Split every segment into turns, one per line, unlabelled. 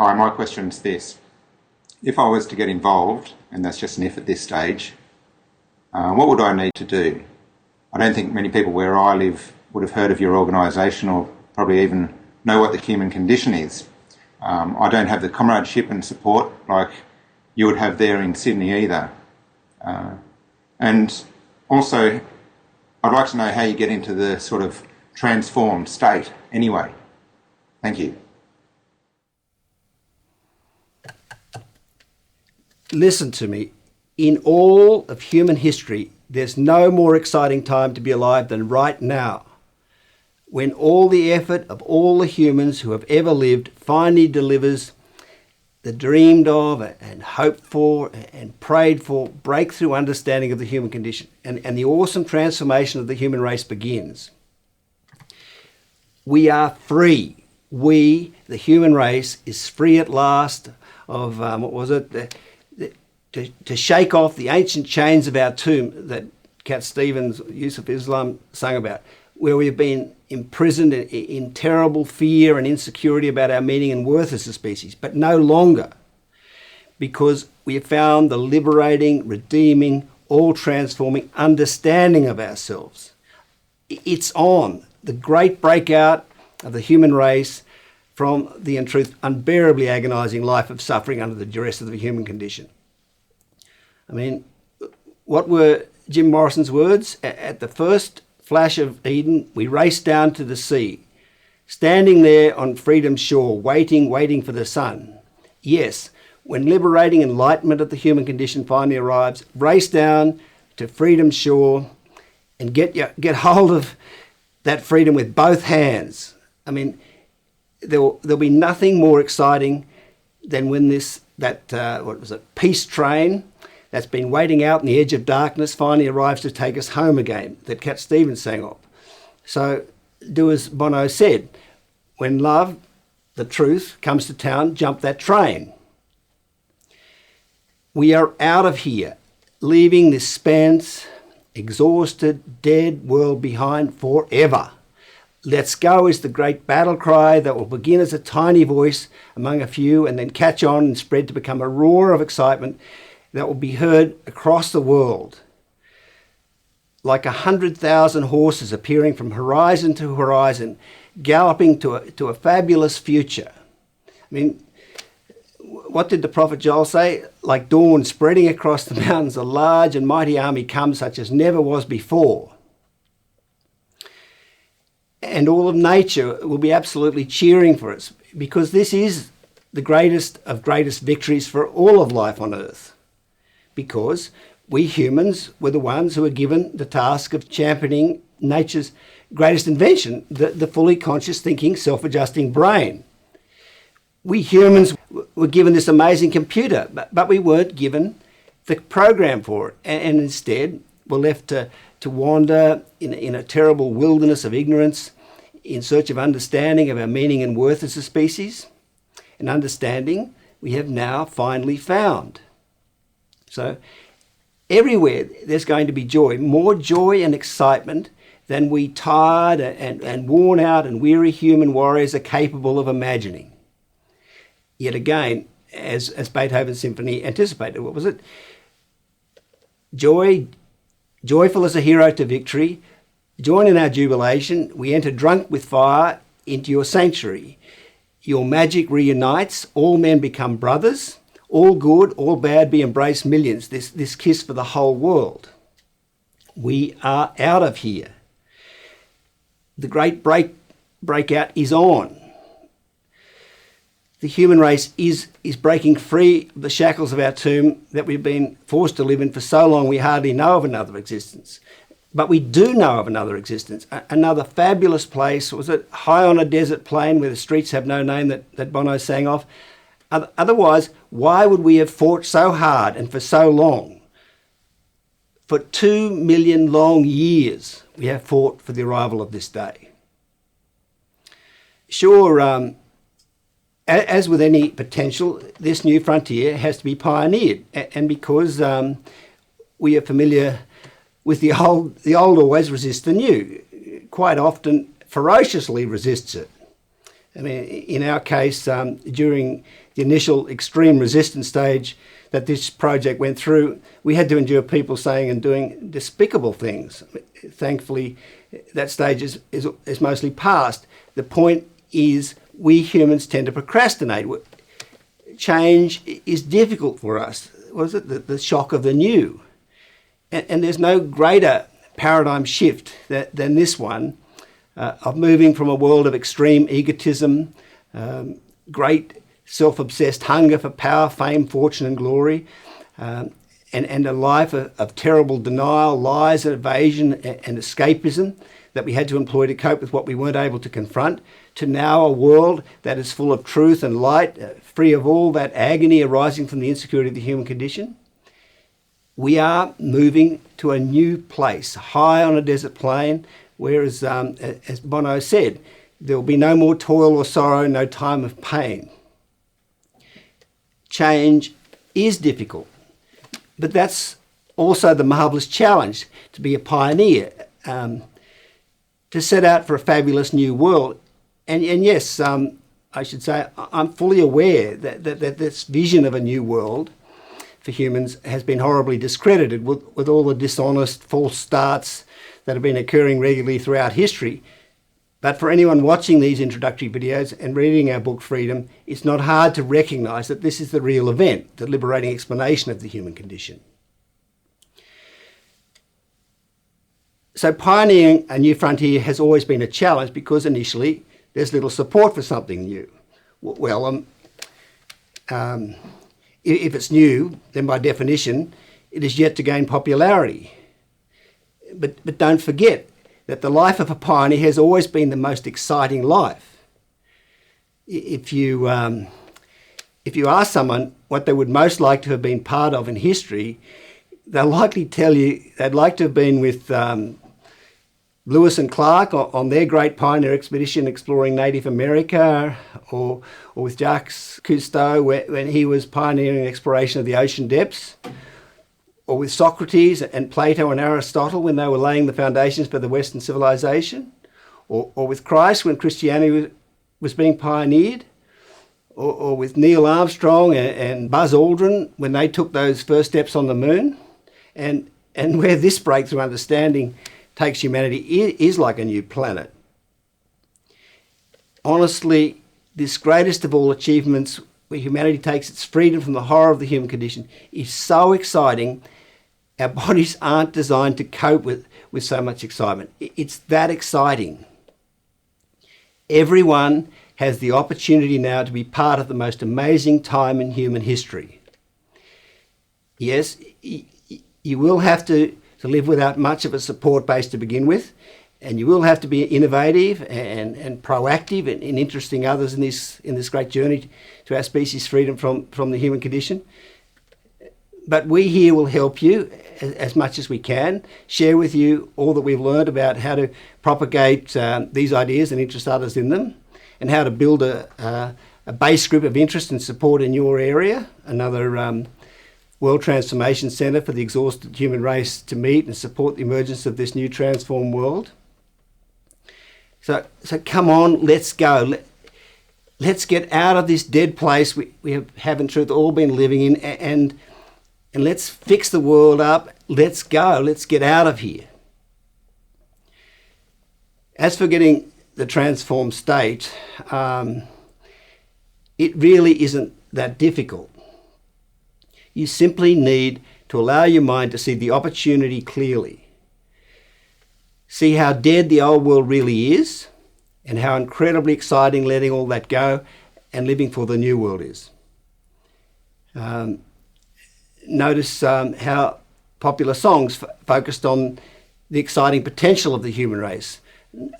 Hi, my question's this. If I was to get involved, and that's just an if at this stage, what would I need to do? I don't think many people where I live would have heard of your organisation or probably even know what the human condition is. I don't have the comradeship and support like you would have there in Sydney either. And also, I'd like to know how you get into the sort of transformed state anyway. Thank you.
Listen to me. In all of human history, there's no more exciting time to be alive than right now, when all the effort of all the humans who have ever lived finally delivers the dreamed of and hoped for and prayed for breakthrough understanding of the human condition, and the awesome transformation of the human race begins. We are free. We, the human race, is free at last of, to shake off the ancient chains of our tomb that Cat Stevens, Yusuf Islam, sang about, where we've been imprisoned in terrible fear and insecurity about our meaning and worth as a species, but no longer, because we have found the liberating, redeeming, all-transforming understanding of ourselves. It's on, the great breakout of the human race from the, in truth, unbearably agonising life of suffering under the duress of the human condition. I mean, what were Jim Morrison's words? At the first flash of Eden, we raced down to the sea, standing there on freedom's shore, waiting for the sun. Yes, when liberating enlightenment of the human condition finally arrives, race down to freedom's shore and get hold of that freedom with both hands. I mean, there'll be nothing more exciting than when that peace train that's been waiting out on the edge of darkness finally arrives to take us home again, that Cat Stevens sang of. So do as Bono said, when love, the truth, comes to town, jump that train. We are out of here, leaving this spent, exhausted, dead world behind forever. Let's go is the great battle cry that will begin as a tiny voice among a few and then catch on and spread to become a roar of excitement that will be heard across the world, like 100,000 horses appearing from horizon to horizon, galloping to a fabulous future. I mean, what did the prophet Joel say? Like dawn spreading across the mountains, a large and mighty army comes such as never was before. And all of nature will be absolutely cheering for us, because this is the greatest of greatest victories for all of life on earth. Because we humans were the ones who were given the task of championing nature's greatest invention, the fully conscious thinking, self-adjusting brain. We humans were given this amazing computer, but we weren't given the program for it, and instead were left to wander in a terrible wilderness of ignorance in search of understanding of our meaning and worth as a species, an understanding we have now finally found. So everywhere there's going to be joy, more joy and excitement than we tired and worn out and weary human warriors are capable of imagining. Yet again, as Beethoven's symphony anticipated, what was it? Joyful as a hero to victory, join in our jubilation, we enter drunk with fire into your sanctuary. Your magic reunites, all men become brothers, all good, all bad be embraced millions, this kiss for the whole world. We are out of here. The great breakout is on. The human race is breaking free of the shackles of our tomb that we've been forced to live in for so long we hardly know of another existence. But we do know of another existence, another fabulous place. Was it high on a desert plain where the streets have no name that Bono sang of? Otherwise, why would we have fought so hard and for so long? For 2 million long years, we have fought for the arrival of this day. Sure, as with any potential, this new frontier has to be pioneered. And because we are familiar with the old always resists the new, quite often ferociously resists it. I mean, in our case, during the initial extreme resistance stage that this project went through, we had to endure people saying and doing despicable things. Thankfully, that stage is mostly past. The point is, we humans tend to procrastinate. Change is difficult for us. What is it? The shock of the new. And there's no greater paradigm shift than this one, of moving from a world of extreme egotism, great self-obsessed hunger for power, fame, fortune and glory, and a life of terrible denial, lies and evasion and escapism that we had to employ to cope with what we weren't able to confront, to now a world that is full of truth and light, free of all that agony arising from the insecurity of the human condition. We are moving to a new place, high on a desert plain, where, as Bono said, there will be no more toil or sorrow, no time of pain. Change is difficult, but that's also the marvellous challenge, to be a pioneer, to set out for a fabulous new world. And yes, I should say, I'm fully aware that this vision of a new world for humans has been horribly discredited with all the dishonest, false starts that have been occurring regularly throughout history. But for anyone watching these introductory videos and reading our book Freedom, it's not hard to recognise that this is the real event, the liberating explanation of the human condition. So pioneering a new frontier has always been a challenge, because initially there's little support for something new. Well, if it's new, then by definition, it is yet to gain popularity. But don't forget that the life of a pioneer has always been the most exciting life. If you ask someone what they would most like to have been part of in history, they'll likely tell you they'd like to have been with Lewis and Clark on their great pioneer expedition exploring Native America, or with Jacques Cousteau when he was pioneering exploration of the ocean depths, or with Socrates and Plato and Aristotle when they were laying the foundations for the Western civilization, or with Christ when Christianity was being pioneered, or with Neil Armstrong and Buzz Aldrin when they took those first steps on the moon. And where this breakthrough understanding takes humanity is like a new planet. Honestly, this greatest of all achievements, where humanity takes its freedom from the horror of the human condition, is so exciting. Our bodies aren't designed to cope with so much excitement. It's that exciting. Everyone has the opportunity now to be part of the most amazing time in human history. Yes, you will have to live without much of a support base to begin with, and you will have to be innovative and proactive in interesting others in this great journey to our species' freedom from the human condition. But we here will help you as much as we can, share with you all that we've learned about how to propagate these ideas and interest others in them, and how to build a base group of interest and support in your area, another World Transformation Centre for the exhausted human race to meet and support the emergence of this new transformed world. So come on, let's go. Let's get out of this dead place we have in truth all been living in, and let's fix the world up. Let's go. Let's get out of here. As for getting the transformed state, it really isn't that difficult. You simply need to allow your mind to see the opportunity clearly. See how dead the old world really is, and how incredibly exciting letting all that go and living for the new world is. Notice how popular songs focused on the exciting potential of the human race,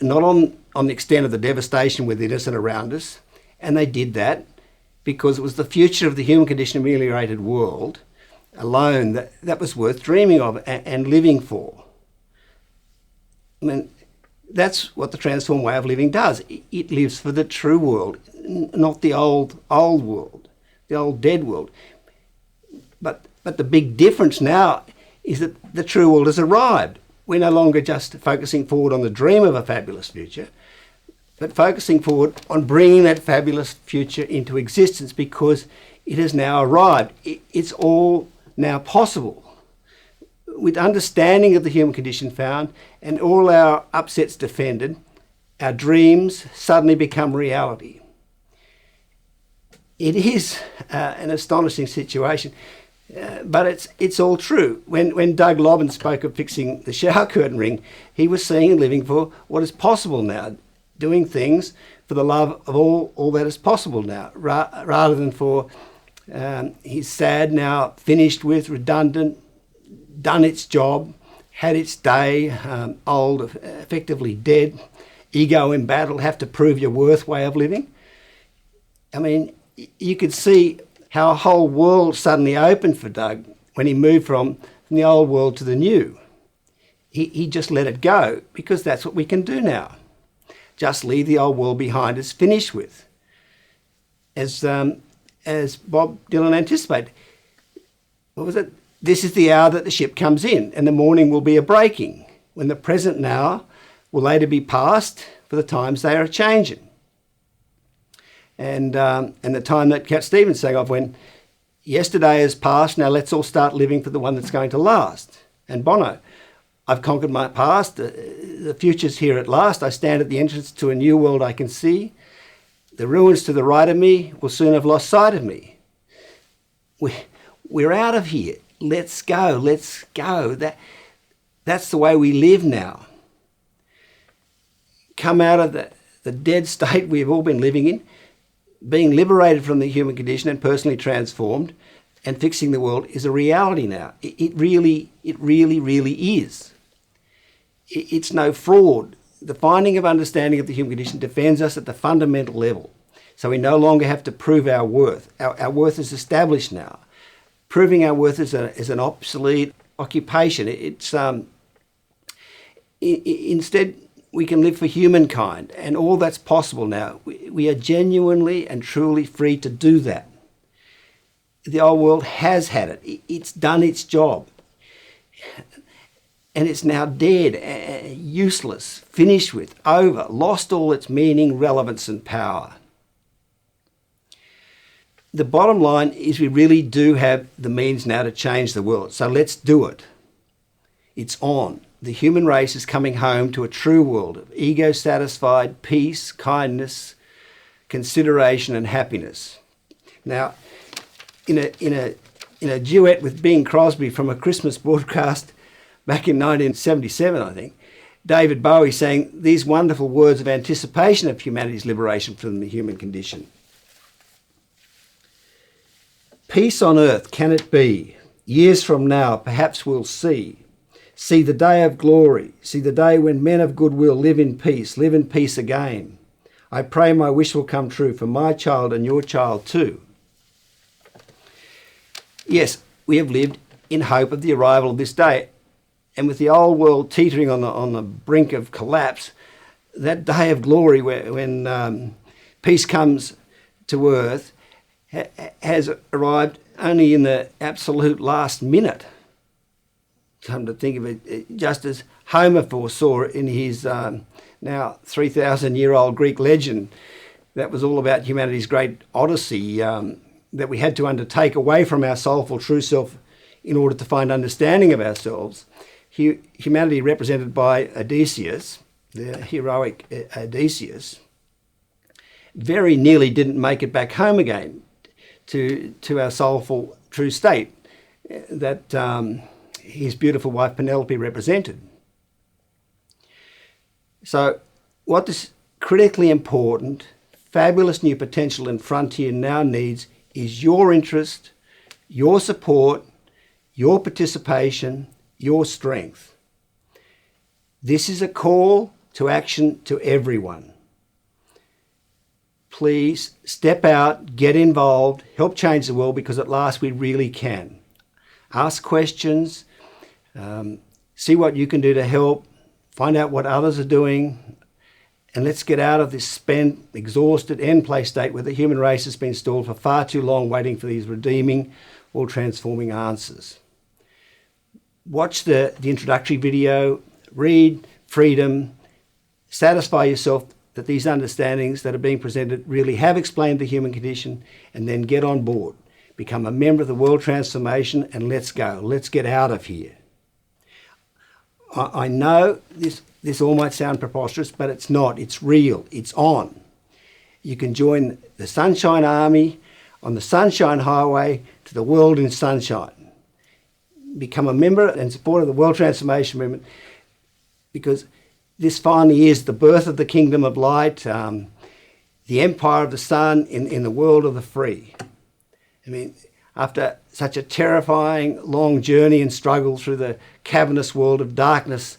not on the extent of the devastation within us and around us. And they did that because it was the future of the human condition ameliorated world alone that was worth dreaming of and living for. I mean, that's what the transformed way of living does. It lives for the true world, not the old world, the old dead world. But the big difference now is that the true world has arrived. We're no longer just focusing forward on the dream of a fabulous future, but focusing forward on bringing that fabulous future into existence, because it has now arrived. It's all now possible. With understanding of the human condition found and all our upsets defended, our dreams suddenly become reality. It is an astonishing situation, but it's all true. When Doug Lobbin spoke of fixing the shower curtain ring, he was seeing and living for what is possible now, doing things for the love of all that is possible now, rather than for his sad, now finished with, redundant, done its job, had its day, old, effectively dead, ego embattled, have to prove your worth way of living. I mean, you could see how a whole world suddenly opened for Doug when he moved from the old world to the new. He just let it go, because that's what we can do now. Just leave the old world behind us, finished with. As Bob Dylan anticipated. What was it? This is the hour that the ship comes in, and the morning will be a breaking, when the present now will later be past, for the times they are changing. And the time that Cat Stevens sang of, when yesterday is past, now let's all start living for the one that's going to last. And Bono, I've conquered my past, the future's here at last, I stand at the entrance to a new world I can see. The ruins to the right of me will soon have lost sight of me. We're out of here. Let's go, let's go. That's the way we live now. Come out of the dead state we've all been living in, being liberated from the human condition and personally transformed, and fixing the world is a reality now. It really is. It's no fraud. The finding of understanding of the human condition defends us at the fundamental level. So we no longer have to prove our worth. Our worth is established now. Proving our worth is an obsolete occupation. Instead, we can live for humankind, and all that's possible now. We are genuinely and truly free to do that. The old world has had it. It's done its job. And it's now dead, useless, finished with, over, lost all its meaning, relevance and power. The bottom line is we really do have the means now to change the world. So let's do it. It's on. The human race is coming home to a true world of ego-satisfied peace, kindness, consideration and happiness. Now, in a duet with Bing Crosby from a Christmas broadcast back in 1977, I think, David Bowie sang these wonderful words of anticipation of humanity's liberation from the human condition. Peace on earth, can it be? Years from now, perhaps we'll see. See the day of glory, see the day when men of goodwill live in peace again. I pray my wish will come true for my child and your child too. Yes, we have lived in hope of the arrival of this day, and with the old world teetering on the brink of collapse, that day of glory when peace comes to earth has arrived only in the absolute last minute. Come to think of it, just as Homer foresaw in his now 3,000-year-old Greek legend that was all about humanity's great odyssey that we had to undertake away from our soulful true self in order to find understanding of ourselves. Humanity represented by Odysseus, the heroic Odysseus, very nearly didn't make it back home again to our soulful true state that his beautiful wife Penelope represented. So what this critically important, fabulous new potential and frontier now needs is your interest, your support, your participation, your strength. This is a call to action to everyone. Please step out, get involved, help change the world, because at last we really can. Ask questions, see what you can do to help, find out what others are doing, and let's get out of this spent, exhausted, end-play state where the human race has been stalled for far too long waiting for these redeeming or transforming answers. Watch the introductory video, read Freedom, satisfy yourself that these understandings that are being presented really have explained the human condition, and then get on board. Become a member of the world transformation, and let's go. Let's get out of here. I know this all might sound preposterous, but it's not. It's real. It's on. You can join the Sunshine Army on the Sunshine Highway to the world in sunshine. Become a member and supporter of the World Transformation Movement, because this finally is the birth of the kingdom of light, the empire of the sun in the world of the free. I mean, after such a terrifying long journey and struggle through the cavernous world of darkness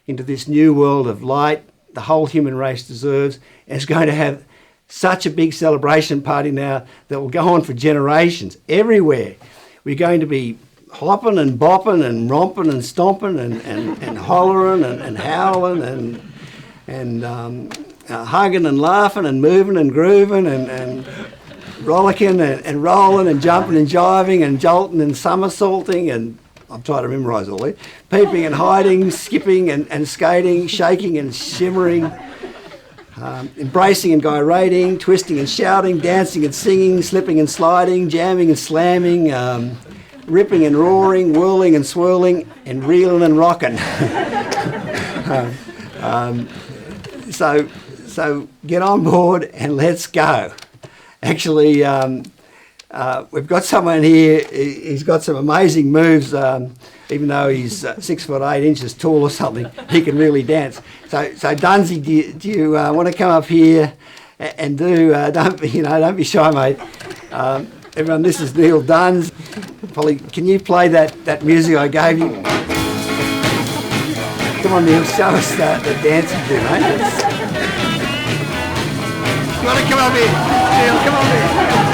into this new world of light, the whole human race deserves, and is going to have such a big celebration party now that will go on for generations everywhere. We're going to be hopping and bopping and romping and stomping and hollering and howling and hugging and laughing and moving and grooving and rollicking and rolling and jumping and jiving and jolting and somersaulting, and I'm trying to memorise all that. Peeping and hiding, skipping and skating, shaking and shimmering, embracing and gyrating, twisting and shouting, dancing and singing, slipping and sliding, jamming and slamming, ripping and roaring, whirling and swirling, and reeling and rocking. So get on board and let's go. Actually, we've got someone here. He's got some amazing moves. Even though he's 6'8" tall or something, he can really dance. So Dunsey, do you want to come up here and do? Don't be shy, mate. Everyone, this is Neil Duns. Polly, can you play that music I gave you? Come on, Neil, show us the dance you do, mate. You want to come up here? Neil, come on here.